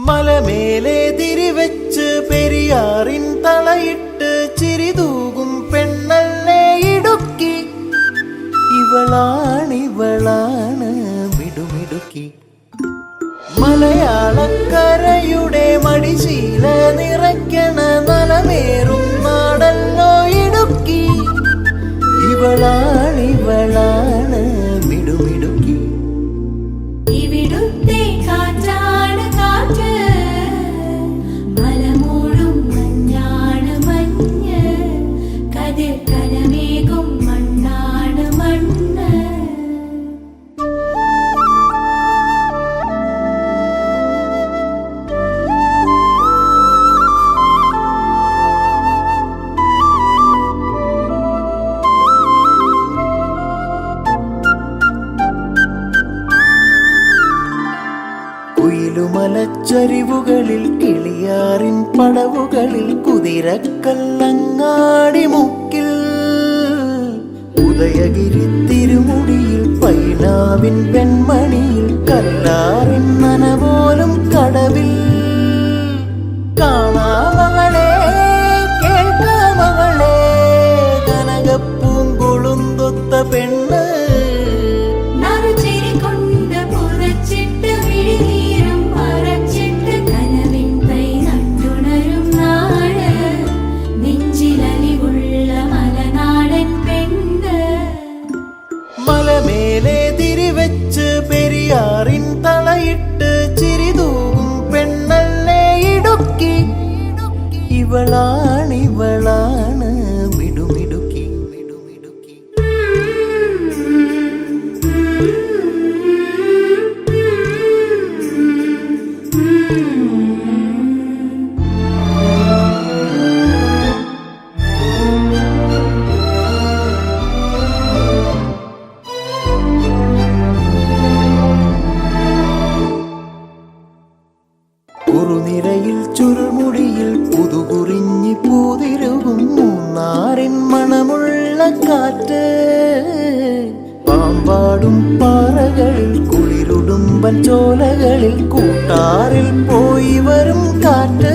മലമേലെ തിരിവെച്ച് പെരിയാറിൻ തളയിട്ട് ചിരിതൂകും പെണ്ണല്ലേ ഇടുക്കി. ഇവളാണ് മിടുമിടുക്കി. മലയാളക്കരയുടെ മടിശീല നിറയ്ക്കണ നലമേറും നാടല്ലോ ഇടുക്കി. ഇവളാണ് മിടുമിടുക്കി. ഇവിടുത്തെ കാറ്റാണ് കാറ്റ്, മലമൂടും മഞ്ഞാണ് മഞ്ഞ്, കതിർ കലമേകും മണ്ണാണ് മണ്ണ്. കുയിലുമലച്ചരിവുകളിൽ കിളിയാറിൻ പടവുകളിൽ കുതിരക്കല്ലങ്ങാടി മുക്കിൽ ഉദയഗിരി തിരുമുടിയിൽ പൈനാവിൻ പെൺമണിയിൽ കല്ലാറിൻ നനപോലും കടവിൽ കാണാമകളെ കേൾക്കാമകളെ കനകപ്പൂങ്കൊളുന്തൊത്ത പെണ്ണ്. മലമേലെ തിരിവെച്ച് പെരിയാറിൻ തളയിട്ട് ചിരിതൂകും പെണ്ണല്ലേ ഇടുക്കി. ഇവളാണ് മിടുമിടുക്കി. കുറുനിരയിൽ ചുരുൾമുടിയിൽ പുതുകുറിഞ്ഞി പൂതിരുകും മൂന്നാറിൻ മണമുള്ള കാറ്റ്. പാമ്പാടും പാറകളിൽ കുളിരുടുമ്പൻ ചോലകളിൽ കൂട്ടാറിൽ പോയി വരും കാറ്റ്.